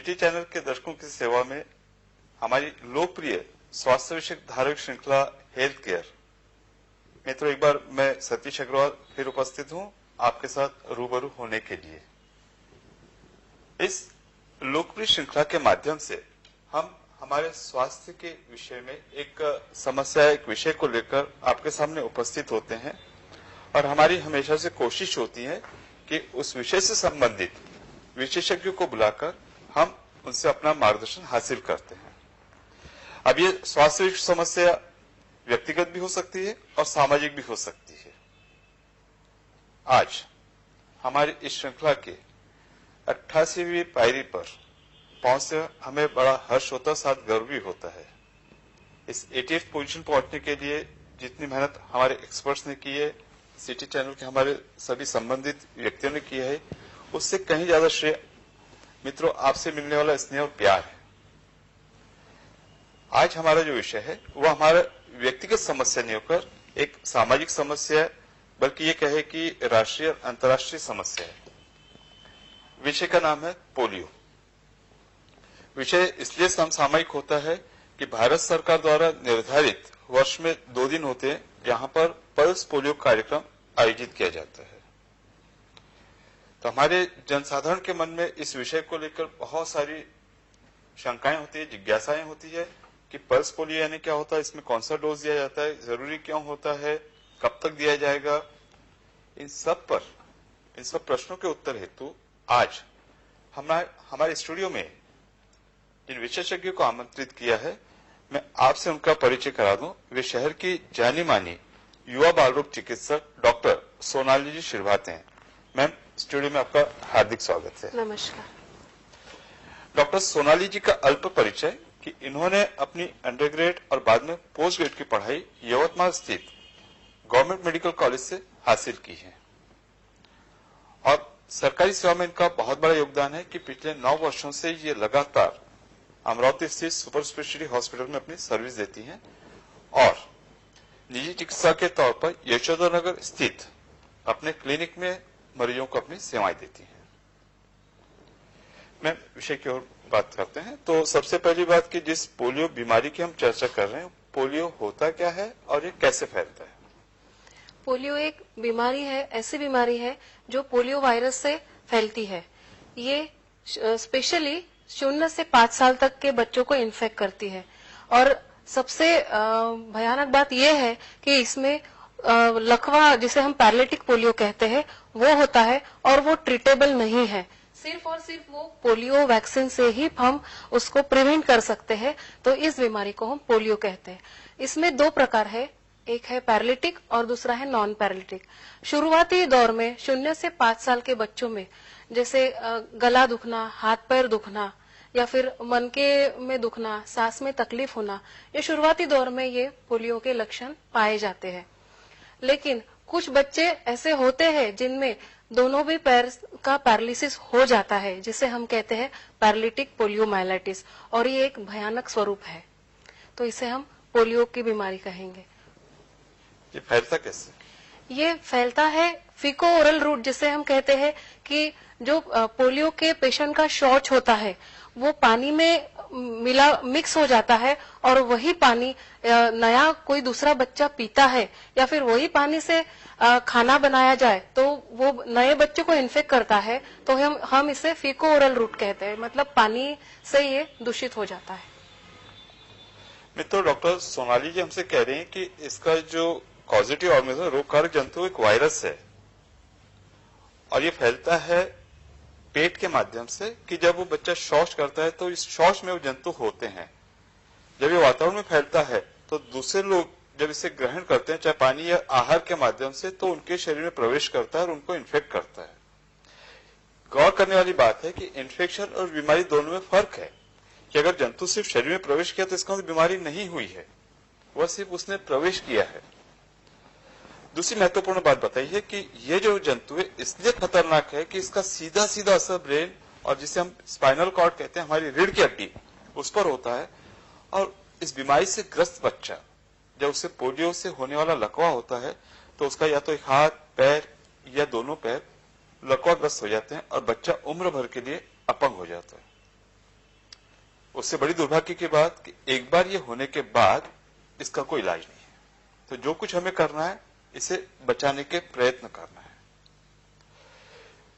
City channel के दर्शकों की सेवा में हमारी लोकप्रिय स्वास्थ्य विषयक धारावाहिक श्रृंखला हेल्थ केयर। मित्रों, एक बार मैं सतीश अग्रवाल फिर उपस्थित हूं आपके साथ रूबरू होने के लिए। इस लोकप्रिय श्रृंखला के माध्यम से हम हमारे स्वास्थ्य के विषय में एक समस्या, एक विषय को लेकर आपके सामने उपस्थित होते हैं और हमारी हमेशा से कोशिश होती है कि उस विषय से संबंधित विशेषज्ञों को बुलाकर हम उनसे अपना मार्गदर्शन हासिल करते हैं। अब ये स्वास्थ्य समस्या व्यक्तिगत भी हो सकती है और सामाजिक भी हो सकती है। आज हमारी इस श्रृंखला के 88वीं पायरी पर पहुंचने हमें बड़ा हर्ष होता है, साथ गर्व भी होता है। इस 88th पोजीशन पहुंचने के लिए जितनी मेहनत हमारे एक्सपर्ट्स ने की है, सिटी चैनल के हमारे सभी संबंधित व्यक्तियों ने किया है, उससे कहीं ज्यादा श्रेय मित्रों आपसे मिलने वाला स्नेह और प्यार है। आज हमारा जो विषय है वो हमारा व्यक्तिगत समस्या नहीं होकर एक सामाजिक समस्या है, बल्कि ये कहे कि राष्ट्रीय और अंतर्राष्ट्रीय समस्या है। विषय का नाम है पोलियो। विषय इसलिए समसामयिक होता है कि भारत सरकार द्वारा निर्धारित वर्ष में 2 दिन होते हैं जहां पर पल्स पोलियो कार्यक्रम आयोजित किया जाता है। तो हमारे जनसाधारण के मन में इस विषय को लेकर बहुत सारी शंकाएं होती है, जिज्ञासाएं होती है कि पल्स पोलियो यानी क्या होता है, इसमें कौन सा डोज दिया जाता है, जरूरी क्यों होता है, कब तक दिया जाएगा। इन सब प्रश्नों के उत्तर हेतु आज हमारे स्टूडियो में जिन विशेषज्ञों को आमंत्रित किया है, मैं आपसे उनका परिचय करा दूं। वे शहर की जानी मानी युवा बाल रोग चिकित्सक डॉक्टर सोनाली जी शिरभाते हैं। मैम, स्टूडियो में आपका हार्दिक स्वागत है। नमस्कार। डॉक्टर सोनाली जी का अल्प परिचय कि इन्होंने अपनी अंडरग्रेड और बाद में पोस्ट ग्रेड की पढ़ाई यवतमाल स्थित गवर्नमेंट मेडिकल कॉलेज से हासिल की है और सरकारी सेवा में इनका बहुत बड़ा योगदान है कि पिछले 9 वर्षों से ये लगातार अमरावती स्थित सुपर स्पेशलिटी हॉस्पिटल में अपनी सर्विस देती हैं और निजी चिकित्सा के तौर पर यशोधरनगर स्थित अपने क्लिनिक में मरीजों को अपनी सेवाएं देती हैं। मैं विषय की ओर बात करते हैं। तो सबसे पहली बात कि जिस पोलियो बीमारी की हम चर्चा कर रहे हैं, पोलियो होता क्या है और ये कैसे फैलता है? पोलियो एक बीमारी है, ऐसी बीमारी है जो पोलियो वायरस से फैलती है। ये स्पेशली 0 से 5 साल तक के बच्चों को इन्फेक्ट करती है और सबसे भयानक बात यह है कि इसमें लकवा, जिसे हम पैरालिटिक पोलियो कहते हैं, वो होता है और वो ट्रीटेबल नहीं है। सिर्फ और सिर्फ वो पोलियो वैक्सीन से ही हम उसको प्रिवेंट कर सकते हैं। तो इस बीमारी को हम पोलियो कहते हैं। इसमें 2 प्रकार है, एक है पैरालिटिक और दूसरा है नॉन पैरालिटिक। शुरुआती दौर में 0 से 5 साल के बच्चों में जैसे गला दुखना, हाथ पैर दुखना या फिर मनके में दुखना, सांस में तकलीफ होना, ये शुरुआती दौर में ये पोलियो के लक्षण पाए जाते हैं। लेकिन कुछ बच्चे ऐसे होते हैं जिनमें दोनों भी पैर का पैरालिसिस हो जाता है, जिसे हम कहते हैं पैरालिटिक पोलियोमाइलाइटिस, और ये एक भयानक स्वरूप है। तो इसे हम पोलियो की बीमारी कहेंगे। ये फैलता कैसे? ये फैलता है फीको ओरल रूट, जिसे हम कहते हैं कि जो पोलियो के पेशेंट का शौच होता है वो पानी में मिक्स हो जाता है और वही पानी नया कोई दूसरा बच्चा पीता है या फिर वही पानी से खाना बनाया जाए तो वो नए बच्चे को इन्फेक्ट करता है। तो हम इसे फीको ओरल रूट कहते हैं, मतलब पानी से ये दूषित हो जाता है। मित्रों, डॉक्टर सोनाली जी हमसे कह रहे हैं कि इसका जो पॉजिटिव ऑर्गेनिज्म, रोगकारक जंतु एक वायरस है और ये फैलता है पेट के माध्यम से कि जब वो बच्चा शौच करता है तो इस शौच में वो जंतु होते हैं। जब ये वातावरण में फैलता है तो दूसरे लोग जब इसे ग्रहण करते हैं, चाहे पानी या आहार के माध्यम से, तो उनके शरीर में प्रवेश करता है और उनको इन्फेक्ट करता है। गौर करने वाली बात है कि इन्फेक्शन और बीमारी दोनों में फर्क है कि अगर जंतु सिर्फ शरीर में प्रवेश किया तो इसका मतलब बीमारी नहीं हुई है, वह सिर्फ उसने प्रवेश किया है। दूसरी महत्वपूर्ण बात बताइए कि ये जो जंतु है इसलिए खतरनाक है कि इसका सीधा सीधा असर ब्रेन और जिसे हम स्पाइनल कॉर्ड कहते हैं, हमारी रीढ़ की हड्डी, उस पर होता है। और इस बीमारी से ग्रस्त बच्चा जब उसे पोलियो से होने वाला लकवा होता है तो उसका या तो एक हाथ, पैर या दोनों पैर लकवाग्रस्त हो जाते हैं और बच्चा उम्र भर के लिए अपंग हो जाता है। उससे बड़ी दुर्भाग्य की बात कि एक बार ये होने के बाद इसका कोई इलाज नहीं है। तो जो कुछ हमें करना है, इसे बचाने के प्रयत्न करना है।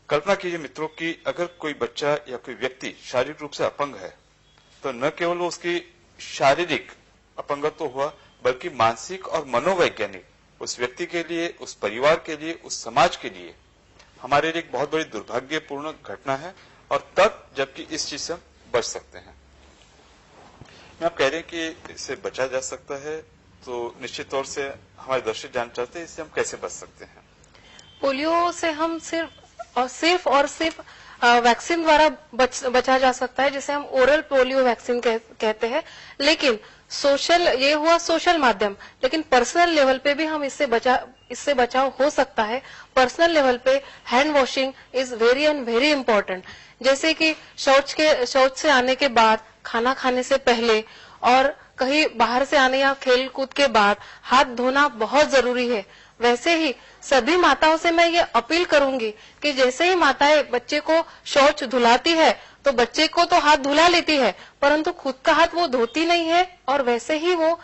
कल्पना कीजिए मित्रों कि अगर कोई बच्चा या कोई व्यक्ति शारीरिक रूप से अपंग है, तो न केवल वो उसकी शारीरिक अपंगत्व हुआ, बल्कि मानसिक और मनोवैज्ञानिक उस व्यक्ति के लिए, उस परिवार के लिए, उस समाज के लिए हमारे लिए एक बहुत बड़ी दुर्भाग्यपूर्ण घटना है। और तब जबकि इस चीज से हम बच सकते हैं। मैं आप कह रहे हैं कि इससे बचा जा सकता है, तो निश्चित तौर से हमारे दर्शक जानना चाहते हैं इससे हम कैसे बच सकते हैं। पोलियो से हम सिर्फ वैक्सीन द्वारा बचा जा सकता है, जिसे हम ओरल पोलियो वैक्सीन कहते हैं। लेकिन ये हुआ सोशल माध्यम, लेकिन पर्सनल लेवल पे भी हम इससे बचाव हो सकता है। पर्सनल लेवल पे hand washing is very and very important. जैसे कि शौच से आने के बाद, खाना खाने से पहले और कहीं बाहर से आने या खेल कूद के बाद हाथ धोना बहुत जरूरी है। वैसे ही सभी माताओं से मैं ये अपील करूंगी कि जैसे ही माताएं बच्चे को शौच धुलाती है तो बच्चे को तो हाथ धुला लेती है, परंतु खुद का हाथ वो धोती नहीं है और वैसे ही वो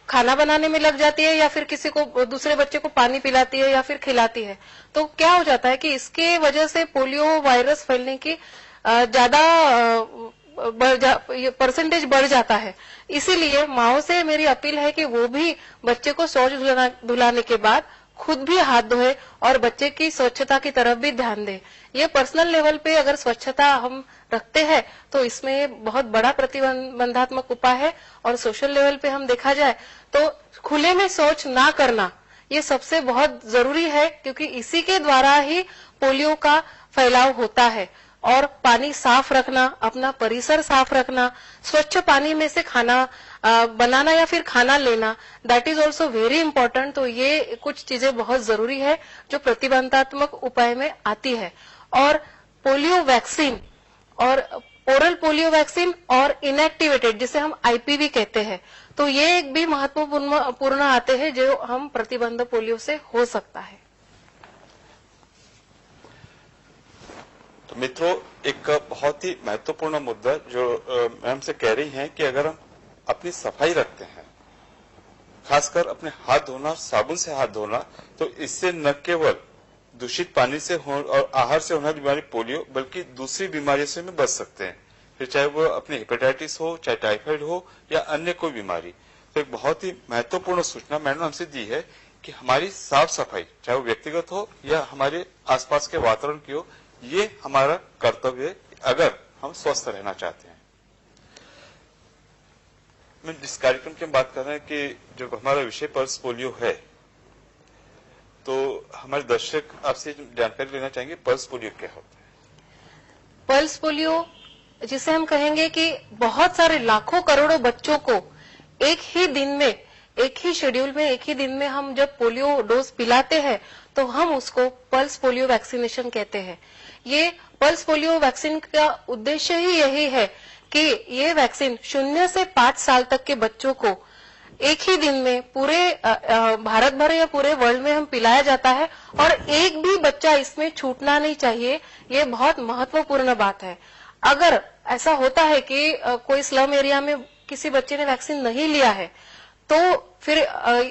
खाना बनाने में लग जाती है या फिर किसी को, दूसरे बच्चे को पानी पिलाती है या फिर खिलाती है। तो क्या हो जाता है कि इसके वजह से पोलियो वायरस फैलने की ज्यादा परसेंटेज बढ़ जाता है। इसीलिए माओ से मेरी अपील है कि वो भी बच्चे को शौच धुलाने के बाद खुद भी हाथ धोए और बच्चे की स्वच्छता की तरफ भी ध्यान दे। ये पर्सनल लेवल पे अगर स्वच्छता हम रखते हैं तो इसमें बहुत बड़ा प्रतिबंधात्मक उपाय है। और सोशल लेवल पे हम देखा जाए तो खुले में शौच ना करना ये सबसे बहुत जरूरी है, क्योंकि इसी के द्वारा ही पोलियो का फैलाव होता है। और पानी साफ रखना, अपना परिसर साफ रखना, स्वच्छ पानी में से खाना बनाना या फिर खाना लेना, that is also very important. तो ये कुछ चीजें बहुत जरूरी है जो प्रतिबंधात्मक उपाय में आती है। और पोलियो वैक्सीन और ओरल पोलियो वैक्सीन और इनएक्टिवेटेड, जिसे हम आईपीवी कहते हैं, तो ये एक भी महत्वपूर्ण आते हैं जो हम प्रतिबंध पोलियो से हो सकता है। तो मित्रों, एक बहुत ही महत्वपूर्ण मुद्दा जो मैम से कह रही हैं कि अगर हम अपनी सफाई रखते हैं, खासकर अपने हाथ धोना, साबुन से हाथ धोना, तो इससे न केवल दूषित पानी से और आहार से होने वाली बीमारी पोलियो, बल्कि दूसरी बीमारियों से भी बच सकते हैं। फिर चाहे वो अपनी हेपेटाइटिस हो, चाहे टाइफाइड हो या अन्य कोई बीमारी। तो एक बहुत ही महत्वपूर्ण सूचना मैंने हमसे दी है कि हमारी साफ सफाई, चाहे वो व्यक्तिगत हो या हमारे आसपास के वातावरण की हो, ये हमारा कर्तव्य है अगर हम स्वस्थ रहना चाहते हैं। मैं जिस कार्यक्रम की हम बात कर रहे हैं कि जो हमारा विषय पल्स पोलियो है, तो हमारे दर्शक आपसे जानकारी लेना चाहेंगे पल्स पोलियो क्या होता है। पल्स पोलियो, जिसे हम कहेंगे कि बहुत सारे लाखों करोड़ों बच्चों को एक ही दिन में, एक ही शेड्यूल में, एक ही दिन में हम जब पोलियो डोज पिलाते हैं तो हम उसको पल्स पोलियो वैक्सीनेशन कहते हैं। ये पल्स पोलियो वैक्सीन का उद्देश्य ही यही है कि ये वैक्सीन 0 से 5 साल तक के बच्चों को एक ही दिन में पूरे भारत भर या पूरे वर्ल्ड में हम पिलाया जाता है और एक भी बच्चा इसमें छूटना नहीं चाहिए। ये बहुत महत्वपूर्ण बात है। अगर ऐसा होता है कि कोई स्लम एरिया में किसी बच्चे ने वैक्सीन नहीं लिया है तो फिर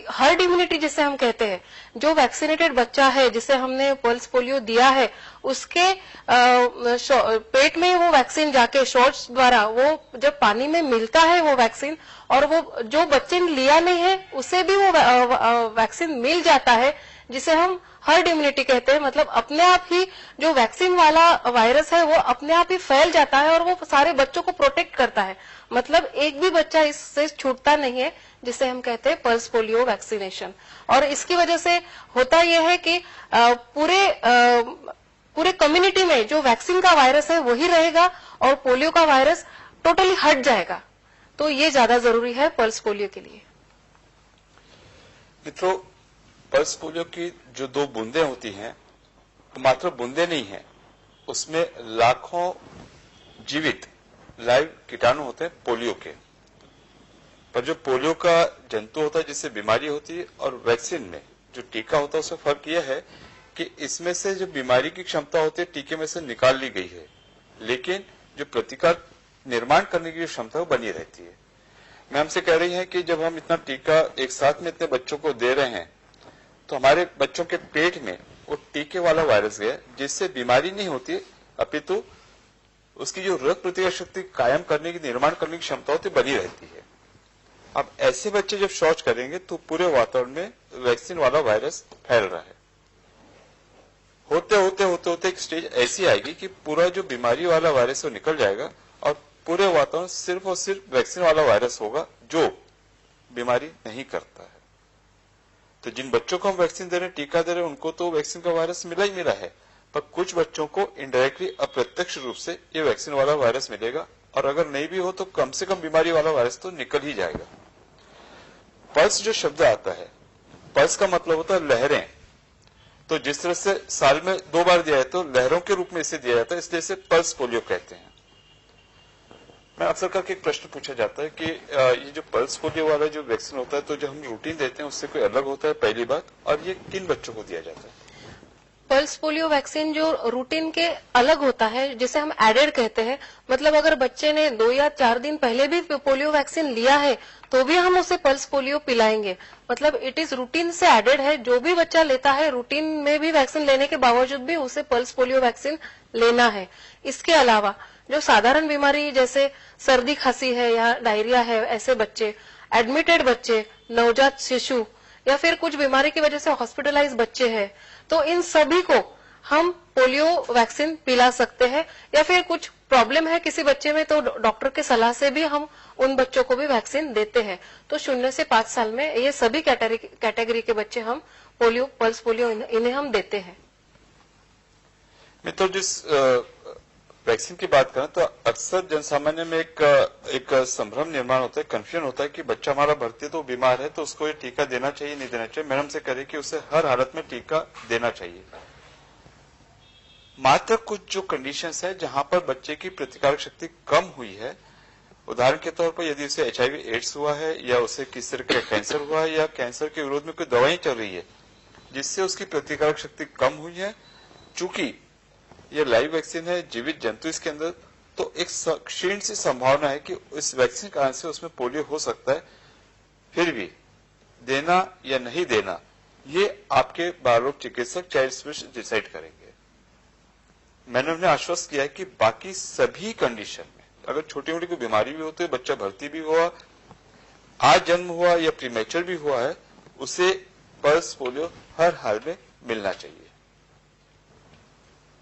हर्ड इम्यूनिटी जिसे हम कहते हैं, जो वैक्सीनेटेड बच्चा है जिसे हमने पल्स पोलियो दिया है, उसके पेट में वो वैक्सीन जाके शॉट्स द्वारा वो जब पानी में मिलता है वो वैक्सीन, और वो जो बच्चे ने लिया नहीं है उसे भी वो वैक्सीन मिल जाता है, जिसे हम हर्ड इम्यूनिटी कहते हैं। मतलब अपने आप ही जो वैक्सीन वाला वायरस है वो अपने आप ही फैल जाता है और वो सारे बच्चों को प्रोटेक्ट करता है। मतलब एक भी बच्चा इससे छूटता नहीं है, जिसे हम कहते हैं पल्स पोलियो वैक्सीनेशन। और इसकी वजह से होता यह है कि पूरे कम्युनिटी में जो वैक्सीन का वायरस है वही रहेगा और पोलियो का वायरस टोटली हट जाएगा। तो ये ज्यादा जरूरी है पल्स पोलियो के लिए। मित्रों, पल्स पोलियो की जो 2 बूंदें होती हैं, तो मात्र बूंदें नहीं हैं, उसमें लाखों जीवित लाइव कीटाणु होते हैं पोलियो के। पर जो पोलियो का जंतु होता है जिससे बीमारी होती है और वैक्सीन में जो टीका होता है उसमें फर्क यह है कि इसमें से जो बीमारी की क्षमता होती है टीके में से निकाल ली गई है, लेकिन जो प्रतिकार निर्माण करने की जो क्षमता है वो बनी रहती है। मैम से कह रही हैं कि जब हम इतना टीका एक साथ में इतने बच्चों को दे रहे हैं तो हमारे बच्चों के पेट में वो टीके वाला वायरस गया जिससे बीमारी नहीं होती, अपितु उसकी जो रोग प्रतिरोधक शक्ति कायम करने की, निर्माण करने की क्षमता होती बनी रहती है। अब ऐसे बच्चे जब शौच करेंगे तो पूरे वातावरण में वैक्सीन वाला वायरस फैल रहा है। होते होते होते होते एक स्टेज ऐसी आएगी कि पूरा जो बीमारी वाला वायरस वो निकल जाएगा और पूरे वातावरण सिर्फ और सिर्फ वैक्सीन वाला वायरस होगा जो बीमारी नहीं करता है। तो जिन बच्चों को हम वैक्सीन दे रहे हैं, टीका दे रहे हैं, उनको तो वैक्सीन का वायरस मिला ही मिला है, पर कुछ बच्चों को इनडायरेक्टली अप्रत्यक्ष रूप से ये वैक्सीन वाला वायरस मिलेगा और अगर नहीं भी हो तो कम से कम बीमारी वाला वायरस तो निकल ही जाएगा। पल्स जो शब्द आता है, पल्स का मतलब होता है लहरें। तो जिस तरह से साल में 2 बार दिया है तो लहरों के रूप में इसे दिया जाता है, इसलिए इसे पल्स पोलियो कहते हैं। मैं अक्सर करके एक प्रश्न पूछा जाता है कि ये जो पल्स पोलियो वाला जो वैक्सीन होता है तो जो हम रूटीन देते हैं उससे कोई अलग होता है, पहली बात, और ये किन बच्चों को दिया जाता है? पल्स पोलियो वैक्सीन जो रूटीन के अलग होता है, जिसे हम एडेड कहते हैं, मतलब अगर बच्चे ने 2 या 4 दिन पहले भी पोलियो वैक्सीन लिया है तो भी हम उसे पल्स पोलियो पिलाएंगे। मतलब इट इज रूटीन से एडेड है। जो भी बच्चा लेता है रूटीन में भी वैक्सीन लेने के बावजूद भी उसे पल्स पोलियो वैक्सीन लेना है। इसके अलावा जो साधारण बीमारी जैसे सर्दी खांसी है या डायरिया है, ऐसे बच्चे, एडमिटेड बच्चे, नवजात शिशु या फिर कुछ बीमारी की वजह से हॉस्पिटलाइज बच्चे हैं, तो इन सभी को हम पोलियो वैक्सीन पिला सकते हैं। या फिर कुछ प्रॉब्लम है किसी बच्चे में तो डॉक्टर के सलाह से भी हम उन बच्चों को भी वैक्सीन देते हैं। तो 0 से 5 साल में ये सभी कैटेगरी के बच्चे हम पोलियो, पल्स पोलियो इन्हें हम देते हैं। मित्रों, जिस वैक्सीन की बात करें तो अक्सर जनसामान्य में एक संभ्रम निर्माण होता है, कंफ्यूजन होता है कि बच्चा हमारा भर्ती तो बीमार है तो उसको ये टीका देना चाहिए नहीं देना चाहिए। मैडम से करें कि उसे हर हालत में टीका देना चाहिए। मात्र कुछ जो कंडीशंस है जहां पर बच्चे की प्रतिकारक शक्ति कम हुई है, उदाहरण के तौर पर यदि उसे HIV एड्स हुआ है या उसे किसी तरह का कैंसर हुआ है या कैंसर के विरोध में कोई दवाई चल रही है जिससे उसकी प्रतिकारक शक्ति कम हुई है, चूंकि ये लाइव वैक्सीन है, जीवित जंतु इसके अंदर, तो एक क्षीण सी संभावना है कि इस वैक्सीन के कारण से उसमें पोलियो हो सकता है। फिर भी देना या नहीं देना ये आपके बाल रोग चिकित्सक, चाइल्ड स्पेशलिस्ट डिसाइड करेंगे। मैंने उन्हें आश्वस्त किया है कि बाकी सभी कंडीशन में अगर छोटी मोटी कोई बीमारी भी होती है, बच्चा भर्ती भी हुआ, आज जन्म हुआ या प्रीमेच्योर भी हुआ है, उसे पल्स पोलियो हर हाल में मिलना चाहिए।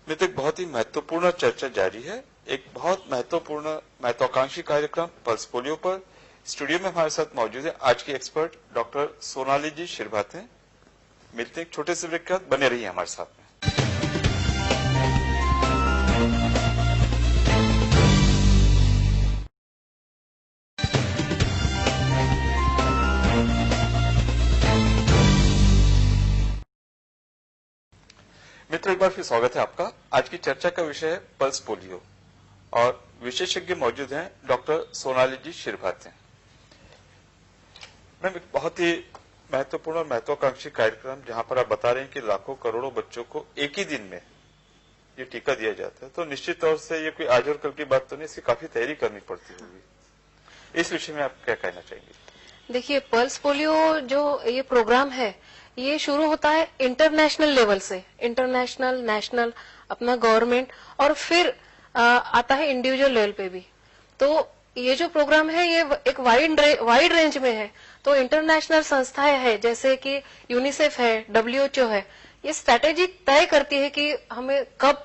मित्र, एक बहुत ही महत्वपूर्ण चर्चा जारी है, एक बहुत महत्वपूर्ण महत्वाकांक्षी कार्यक्रम पल्स पोलियो पर। स्टूडियो में हमारे साथ मौजूद है आज की एक्सपर्ट डॉक्टर सोनाली जी शिरभाते। मिलते हैं एक छोटे से ब्रेक के बाद, बने रहिए हमारे साथ में। मित्रों, एक बार फिर स्वागत है आपका। आज की चर्चा का विषय है पल्स पोलियो और विशेषज्ञ मौजूद हैं डॉक्टर सोनाली जी शिरभाते। मैम, एक बहुत ही महत्वपूर्ण और महत्वाकांक्षी कार्यक्रम जहां पर आप बता रहे हैं कि लाखों करोड़ों बच्चों को एक ही दिन में ये टीका दिया जाता है, तो निश्चित तौर से ये कोई आज और कल की बात तो नहीं, इसकी काफी तैयारी करनी पड़ती होगी। इस विषय में आप क्या कहना चाहेंगे? देखिए, पल्स पोलियो जो ये प्रोग्राम है ये शुरू होता है इंटरनेशनल लेवल से, इंटरनेशनल, नेशनल, अपना गवर्नमेंट, और फिर आता है इंडिविजुअल लेवल पे भी। तो ये जो प्रोग्राम है ये एक वाइड रेंज में है। तो इंटरनेशनल संस्थाएं हैं जैसे कि यूनिसेफ है, WHO है, ये स्ट्रैटेजी तय करती है कि हमें कब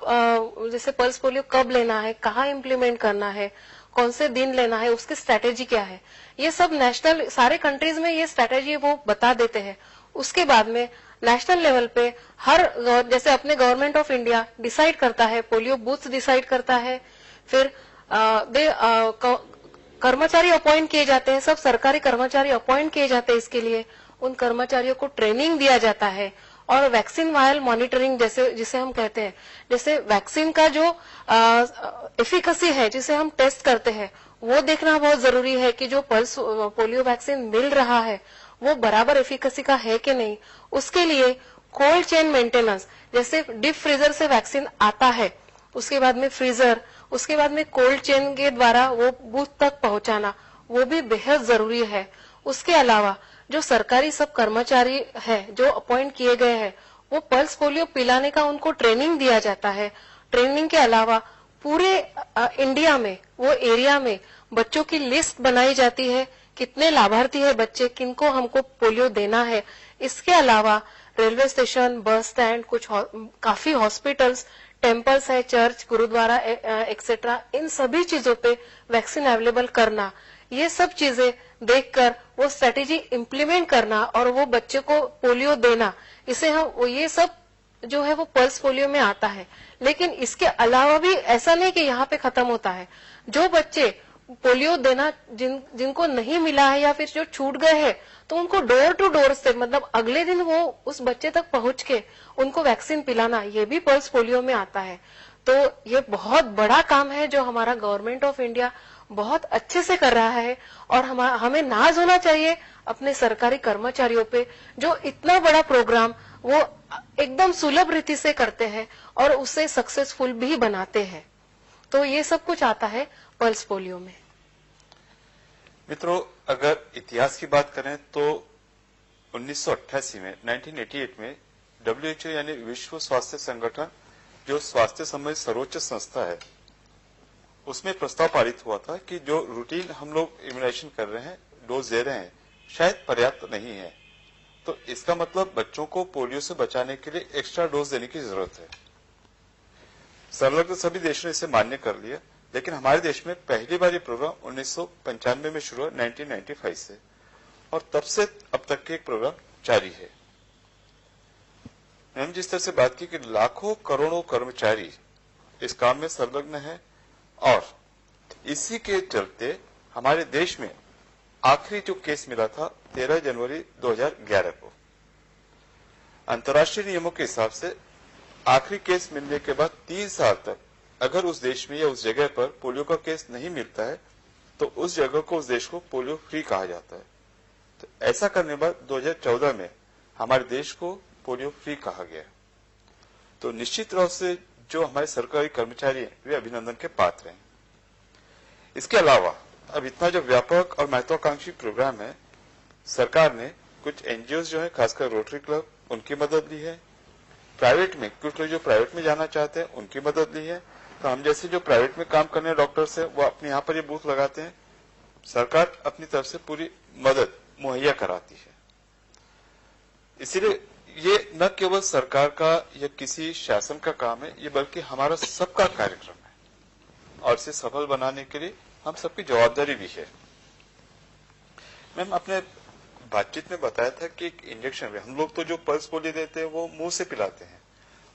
जैसे पल्स पोलियो कब लेना है, कहाँ इम्प्लीमेंट करना है, कौन से दिन लेना है, उसकी स्ट्रैटेजी क्या है, ये सब नेशनल सारे कंट्रीज में ये स्ट्रैटेजी वो बता देते हैं। उसके बाद में नेशनल लेवल पे हर जैसे अपने गवर्नमेंट ऑफ इंडिया डिसाइड करता है, पोलियो बूथ्स डिसाइड करता है, फिर कर्मचारी अपॉइंट किए जाते हैं, सब सरकारी कर्मचारी अपॉइंट किए जाते हैं इसके लिए, उन कर्मचारियों को ट्रेनिंग दिया जाता है और वैक्सीन वायल मॉनिटरिंग जिसे हम कहते हैं, जैसे वैक्सीन का जो एफिकेसी है जिसे हम टेस्ट करते हैं वो देखना बहुत जरूरी है कि जो पल्स पोलियो वैक्सीन मिल रहा है वो बराबर एफिकेसी का है कि नहीं। उसके लिए कोल्ड चेन मेंटेनेंस, जैसे डीप फ्रीजर से वैक्सीन आता है, उसके बाद में फ्रीजर, उसके बाद में कोल्ड चेन के द्वारा वो बूथ तक पहुंचाना वो भी बेहद जरूरी है। उसके अलावा जो सरकारी सब कर्मचारी है जो अपॉइंट किए गए हैं वो पल्स पोलियो पिलाने का उनको ट्रेनिंग दिया जाता है। ट्रेनिंग के अलावा पूरे इंडिया में वो एरिया में बच्चों की लिस्ट बनाई जाती है, कितने लाभार्थी है बच्चे, किनको हमको पोलियो देना है। इसके अलावा रेलवे स्टेशन, बस स्टैंड, कुछ काफी हॉस्पिटल्स, टेम्पल्स है, चर्च, गुरुद्वारा एक्सेट्रा, इन सभी चीजों पे वैक्सीन अवेलेबल करना, ये सब चीजें देखकर वो स्ट्रेटेजी इम्प्लीमेंट करना और वो बच्चे को पोलियो देना, इसे हम ये सब जो है वो पल्स पोलियो में आता है। लेकिन इसके अलावा भी ऐसा नहीं कि यहाँ पे खत्म होता है। जो बच्चे पोलियो देना जिनको नहीं मिला है या फिर जो छूट गए हैं तो उनको डोर टू डोर से मतलब अगले दिन वो उस बच्चे तक पहुंच के उनको वैक्सीन पिलाना, ये भी पल्स पोलियो में आता है। तो ये बहुत बड़ा काम है जो हमारा गवर्नमेंट ऑफ इंडिया बहुत अच्छे से कर रहा है और हमें नाज होना चाहिए अपने सरकारी कर्मचारियों पे जो इतना बड़ा प्रोग्राम वो एकदम सुलभ रीति से करते हैं और उसे सक्सेसफुल भी बनाते हैं। तो ये सब कुछ आता है पल्स पोलियो में। मित्रों, अगर इतिहास की बात करें तो 1988 में 1988 में WHO यानी विश्व स्वास्थ्य संगठन जो स्वास्थ्य संबंधी सर्वोच्च संस्था है उसमें प्रस्ताव पारित हुआ था कि जो रूटीन हम लोग इम्यूनाइजेशन कर रहे हैं, डोज दे रहे हैं, शायद पर्याप्त नहीं है। तो इसका मतलब बच्चों को पोलियो से बचाने के लिए एक्स्ट्रा डोज देने की जरूरत है। संलग्न सभी देशों ने इसे मान्य कर लिया, लेकिन हमारे देश में पहली बार ये प्रोग्राम 1995 में शुरू हुआ 1995 से, और तब से अब तक के एक प्रोग्राम जारी है। मैंने जिस तरह से बात की कि लाखों करोड़ों कर्मचारी इस काम में संलग्न है और इसी के चलते हमारे देश में आखिरी जो केस मिला था 13 जनवरी 2011 को, अंतर्राष्ट्रीय नियमों के हिसाब से आखिरी केस मिलने के बाद 3 साल तक अगर उस देश में या उस जगह पर पोलियो का केस नहीं मिलता है तो उस जगह को, उस देश को पोलियो फ्री कहा जाता है। तो ऐसा करने के बाद 2014 में हमारे देश को पोलियो फ्री कहा गया। तो निश्चित रूप से जो हमारे सरकारी कर्मचारी हैं वे अभिनंदन के पात्र हैं। इसके अलावा अब इतना जो व्यापक और महत्वाकांक्षी प्रोग्राम है, सरकार ने कुछ एनजीओ जो है, खासकर रोटरी क्लब, उनकी मदद ली है। प्राइवेट में कुछ लोग जो प्राइवेट में जाना चाहते हैं उनकी मदद ली है। तो हम जैसे जो प्राइवेट में काम करने डॉक्टर्स है वो अपने यहाँ पर ये बूथ लगाते हैं। सरकार अपनी तरफ से पूरी मदद मुहैया कराती है। इसीलिए ये न केवल सरकार का या किसी शासन का काम है, ये बल्कि हमारा सबका कार्यक्रम है और इसे सफल बनाने के लिए हम सबकी जवाबदारी भी है। मैम, आपने बातचीत में बताया था कि एक इंजेक्शन में हम लोग तो जो पल्स पोलियो देते हैं वो मुंह से पिलाते हैं,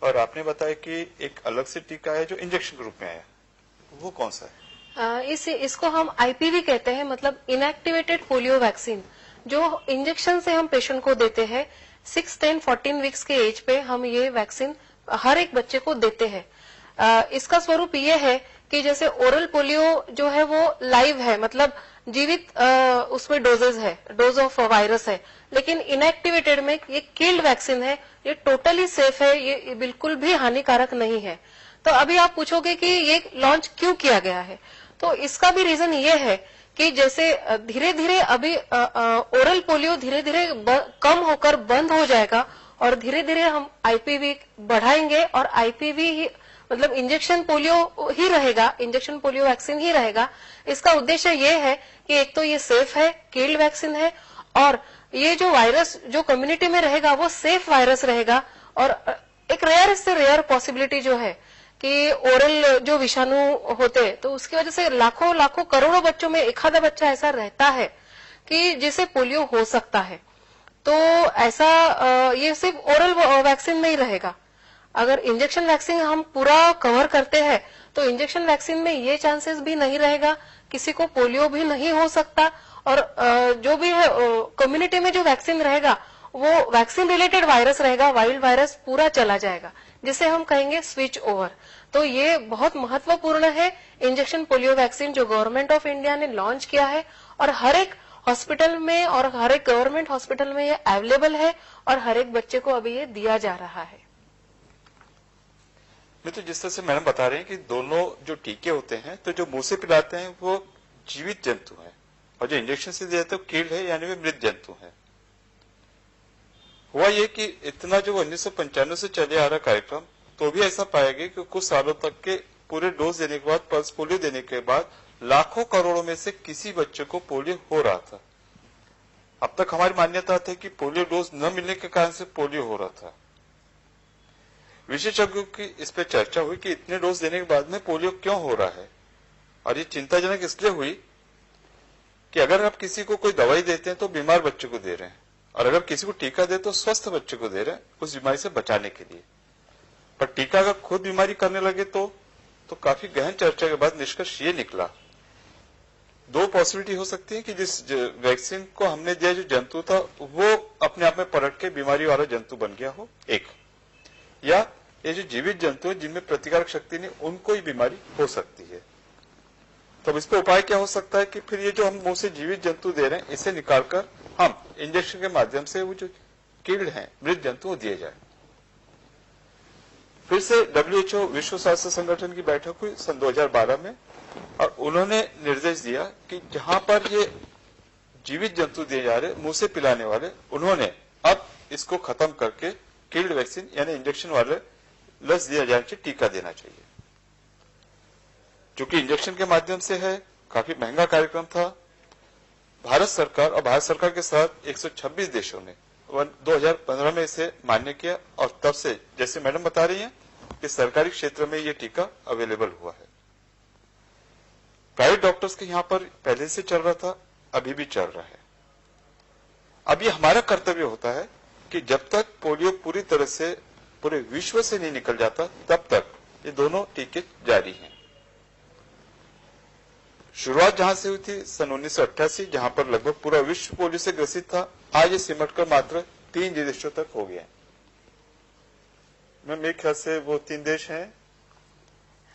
और आपने बताया कि एक अलग से टीका है जो इंजेक्शन के रूप में आया, वो कौन सा है? इसको हम आईपीवी कहते हैं, मतलब इनएक्टिवेटेड पोलियो वैक्सीन, जो इंजेक्शन से हम पेशेंट को देते हैं। 6, 10, 14 वीक्स के एज पे हम ये वैक्सीन हर एक बच्चे को देते हैं। इसका स्वरूप ये है कि जैसे ओरल पोलियो जो है वो लाइव है, मतलब जीवित उसमें डोजेज है, डोज ऑफ वायरस है, लेकिन इनएक्टिवेटेड में ये किल्ड वैक्सीन है, ये टोटली सेफ है, ये बिल्कुल भी हानिकारक नहीं है। तो अभी आप पूछोगे कि ये लॉन्च क्यों किया गया है, तो इसका भी रीजन ये है कि जैसे धीरे धीरे अभी ओरल पोलियो धीरे धीरे कम होकर बंद हो जाएगा और धीरे धीरे हम आईपीवी बढ़ाएंगे और आईपीवी मतलब इंजेक्शन पोलियो ही रहेगा, इंजेक्शन पोलियो वैक्सीन ही रहेगा। इसका उद्देश्य ये है कि एक तो ये सेफ है, किल्ड वैक्सीन है, और ये जो वायरस जो कम्युनिटी में रहेगा वो सेफ वायरस रहेगा। और एक रेयर से रेयर पॉसिबिलिटी जो है कि ओरल जो विषाणु होते तो उसकी वजह से लाखों लाखों करोड़ों बच्चों में एक आधा बच्चा ऐसा रहता है कि जिसे पोलियो हो सकता है। तो ऐसा ये सिर्फ ओरल वैक्सीन में ही रहेगा। अगर इंजेक्शन वैक्सीन हम पूरा कवर करते हैं तो इंजेक्शन वैक्सीन में ये चांसेस भी नहीं रहेगा, किसी को पोलियो भी नहीं हो सकता, और जो भी है कम्युनिटी में जो वैक्सीन रहेगा वो वैक्सीन रिलेटेड वायरस रहेगा, वाइल्ड वायरस पूरा चला जाएगा, जिसे हम कहेंगे स्विच ओवर। तो ये बहुत महत्वपूर्ण है इंजेक्शन पोलियो वैक्सीन जो गवर्नमेंट ऑफ इंडिया ने लॉन्च किया है, और हर एक हॉस्पिटल में और हर एक गवर्नमेंट हॉस्पिटल में ये अवेलेबल है और हर एक बच्चे को अभी ये दिया जा रहा है। मित्र, जिस तरह से मैडम बता रहे हैं कि दोनों जो टीके होते हैं, तो जो मुंह से पिलाते हैं वो जीवित जंतु हैं और जो इंजेक्शन से दिया जाता है वो किल्ड है, यानी वे मृत जंतु हैं। हुआ ये कि इतना जो 1995 से चले आ रहा कार्यक्रम, तो भी ऐसा पाया गया कि कुछ सालों तक के पूरे डोज देने के बाद, पल्स पोलियो देने के बाद लाखों करोड़ों में से किसी बच्चे को पोलियो हो रहा था। अब तक हमारी मान्यता थी कि पोलियो डोज न मिलने के कारण से पोलियो हो रहा था। विशेषज्ञों की इस पर चर्चा हुई कि इतने डोज देने के बाद में पोलियो क्यों हो रहा है, और ये चिंताजनक इसलिए हुई कि अगर आप किसी को कोई दवाई देते हैं तो बीमार बच्चे को दे रहे हैं, और अगर किसी को टीका दे तो स्वस्थ बच्चे को दे रहे हैं उस बीमारी से बचाने के लिए। पर टीका अगर खुद बीमारी करने लगे तो काफी गहन चर्चा के बाद निष्कर्ष ये निकला, दो पॉसिबिलिटी हो सकती है कि जिस वैक्सीन को हमने दिया जो जंतु था वो अपने आप में पलट के बीमारी वाला जंतु बन गया हो, एक, या ये जो जीवित जंतु है जिनमें प्रतिकारक शक्ति नहीं, उनको ही बीमारी हो सकती है। तो इस पे उपाय क्या हो सकता है कि फिर ये जो हम मुंह से जीवित जंतु दे रहे हैं इसे निकालकर हम इंजेक्शन के माध्यम से वो जो किल्ड हैं, मृत जंतु, वो दिए जाए। फिर से WHO विश्व स्वास्थ्य संगठन की बैठक हुई सन 2012 में, और उन्होंने निर्देश दिया कि जहां पर ये जीवित जंतु दिए जा रहे मुंह से पिलाने वाले, उन्होंने अब इसको खत्म करके किल्ड वैक्सीन यानी इंजेक्शन वाले लस दिया जाना चाहिए, टीका देना चाहिए। चूंकि इंजेक्शन के माध्यम से है, काफी महंगा कार्यक्रम था। भारत सरकार और भारत सरकार के साथ 126 देशों ने 2015 में इसे मान्य किया, और तब से जैसे मैडम बता रही हैं कि सरकारी क्षेत्र में ये टीका अवेलेबल हुआ है। प्राइवेट डॉक्टर्स के यहाँ पर पहले से चल रहा था, अभी भी चल रहा है। अब ये हमारा कर्तव्य होता है कि जब तक पोलियो पूरी तरह से पूरे विश्व से नहीं निकल जाता, तब तक ये दोनों टीके जारी हैं। शुरुआत जहां से हुई थी सन 1988, जहां पर लगभग पूरा विश्व पोलियो से ग्रसित था, आज ये सिमटकर मात्र 3 देशों तक हो गया। मेरे ख्याल से वो 3 देश हैं,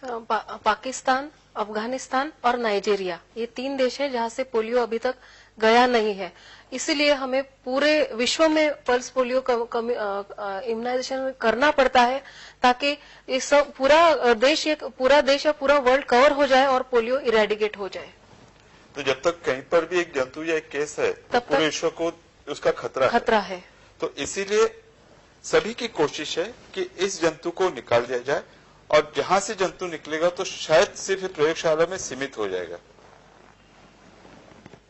पाकिस्तान, अफगानिस्तान और नाइजीरिया। ये 3 देश हैं जहां से पोलियो अभी तक गया नहीं है। इसीलिए हमें पूरे विश्व में पल्स पोलियो इम्यूनाइजेशन करना पड़ता है, ताकि ये सब पूरा देश या पूरा वर्ल्ड कवर हो जाए और पोलियो इरेडिकेट हो जाए। तो जब तक कहीं पर भी एक जंतु या एक केस है, तो पूरे विश्व को उसका खतरा है। तो इसीलिए सभी की कोशिश है कि इस जंतु को निकाल दिया जाए, और जहां से जंतु निकलेगा तो शायद सिर्फ प्रयोगशाला में सीमित हो जाएगा।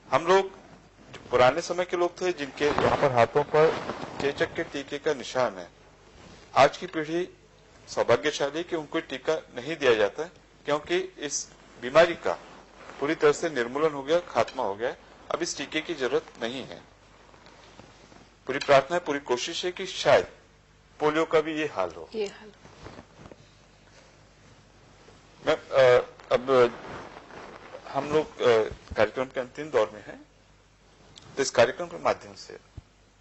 हम लोग जो पुराने समय के लोग थे, जिनके यहाँ पर हाथों पर चेचक के टीके का निशान है, आज की पीढ़ी सौभाग्यशाली कि उनको टीका नहीं दिया जाता है, क्योंकि इस बीमारी का पूरी तरह से निर्मूलन हो गया, खात्मा हो गया। अब इस टीके की जरूरत नहीं है। पूरी प्रार्थना है, पूरी कोशिश है कि शायद पोलियो का भी ये हाल हो। अब हम लोग कार्यक्रम के अंतिम दौर में हैं, तो इस कार्यक्रम के माध्यम से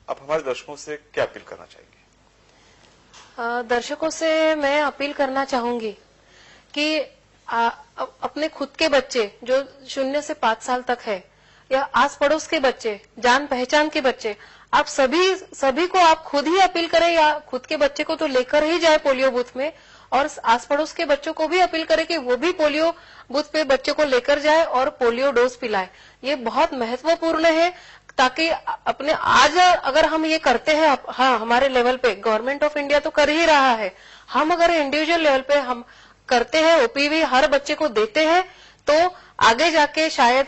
आप हमारे दर्शकों से क्या अपील करना चाहेंगे? दर्शकों से मैं अपील करना चाहूंगी कि अपने खुद के बच्चे जो 0 से 5 साल तक है, या आस पड़ोस के बच्चे, जान पहचान के बच्चे, आप सभी को आप खुद ही अपील करें, या खुद के बच्चे को तो लेकर ही जाए पोलियो बूथ में, और आस पड़ोस के बच्चों को भी अपील करें कि वो भी पोलियो बूथ पे बच्चे को लेकर जाए और पोलियो डोज पिलाए। ये बहुत महत्वपूर्ण है, ताकि अपने आज अगर हम ये करते हैं, हाँ हमारे लेवल पे गवर्नमेंट ऑफ इंडिया तो कर ही रहा है, हम अगर इंडिविजुअल लेवल पे हम करते हैं, ओपीवी हर बच्चे को देते हैं, तो आगे जाके शायद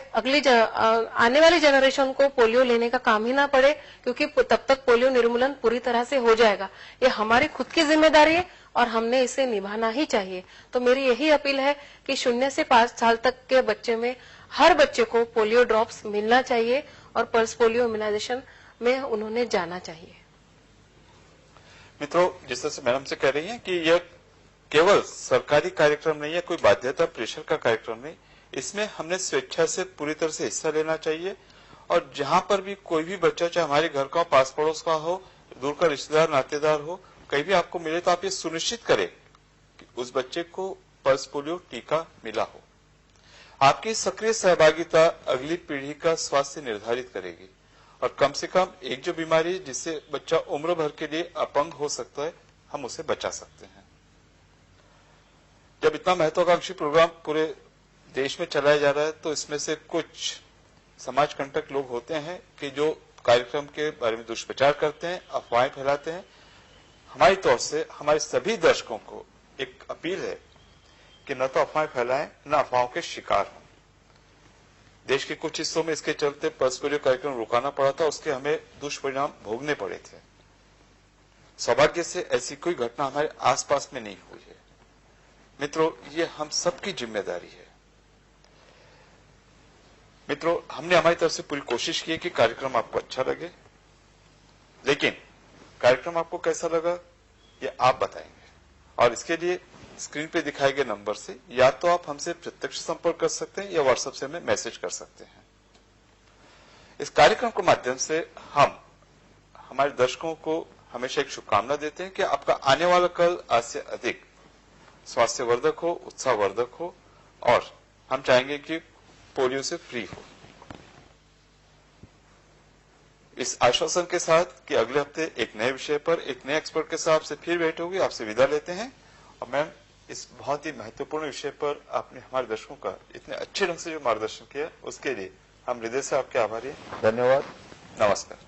आने वाली जनरेशन को पोलियो लेने का काम ही ना पड़े, क्योंकि तब तक पोलियो निर्मूलन पूरी तरह से हो जाएगा। ये हमारी खुद की जिम्मेदारी है और हमने इसे निभाना ही चाहिए। तो मेरी यही अपील है कि 0 से 5 साल तक के बच्चे में हर बच्चे को पोलियो ड्रॉप्स मिलना चाहिए और पल्स पोलियो इम्यूनाइजेशन में उन्होंने जाना चाहिए। मित्रों, जिस तरह से मैडम से कह रही हैं कि यह केवल सरकारी कार्यक्रम नहीं है, कोई बाध्यता प्रेशर का कार्यक्रम नहीं, इसमें हमने स्वेच्छा से पूरी तरह से हिस्सा लेना चाहिए। और जहां पर भी कोई भी बच्चा, चाहे हमारे घर का, पास पड़ोस का हो, दूर का रिश्तेदार नातेदार हो, कहीं भी आपको मिले, तो आप ये सुनिश्चित करें कि उस बच्चे को पल्स पोलियो टीका मिला हो। आपकी सक्रिय सहभागिता अगली पीढ़ी का स्वास्थ्य निर्धारित करेगी, और कम से कम एक जो बीमारी है जिससे बच्चा उम्र भर के लिए अपंग हो सकता है, हम उसे बचा सकते हैं। जब इतना महत्वाकांक्षी प्रोग्राम पूरे देश में चलाया जा रहा है तो इसमें से कुछ समाज कंटक लोग होते हैं कि जो कार्यक्रम के बारे में दुष्प्रचार करते हैं, अफवाहें फैलाते हैं। हमारी तौर से हमारे सभी दर्शकों को एक अपील है कि न तो अफवाहें फैलाएं, न अफवाहों के शिकार हों। देश के कुछ हिस्सों में इसके चलते पल्स पोलियो कार्यक्रम रुकाना पड़ा था, उसके हमें दुष्परिणाम भोगने पड़े थे। सौभाग्य से ऐसी कोई घटना हमारे आसपास में नहीं हुई है। मित्रों, ये हम सबकी जिम्मेदारी है। मित्रों, हमने हमारी तरफ से पूरी कोशिश की है कि कार्यक्रम आपको अच्छा लगे, लेकिन कार्यक्रम आपको कैसा लगा ये आप बताएंगे। और इसके लिए स्क्रीन पे दिखाए गए नंबर से या तो आप हमसे प्रत्यक्ष संपर्क कर सकते हैं या व्हाट्सएप से हमें मैसेज कर सकते हैं। इस कार्यक्रम के माध्यम से हम हमारे दर्शकों को हमेशा एक शुभकामना देते हैं कि आपका आने वाला कल आज से अधिक स्वास्थ्यवर्धक हो, उत्साहवर्धक हो, और हम चाहेंगे कि पोलियो से फ्री हो। इस आश्वासन के साथ कि अगले हफ्ते एक नए विषय पर एक नए एक्सपर्ट के साथ आपसे फिर भेंट होगी, आपसे विदा लेते हैं। और मैम, इस बहुत ही महत्वपूर्ण विषय पर आपने हमारे दर्शकों का इतने अच्छे ढंग से जो मार्गदर्शन किया, उसके लिए हम हृदय से आपके आभारी हैं। धन्यवाद, नमस्कार।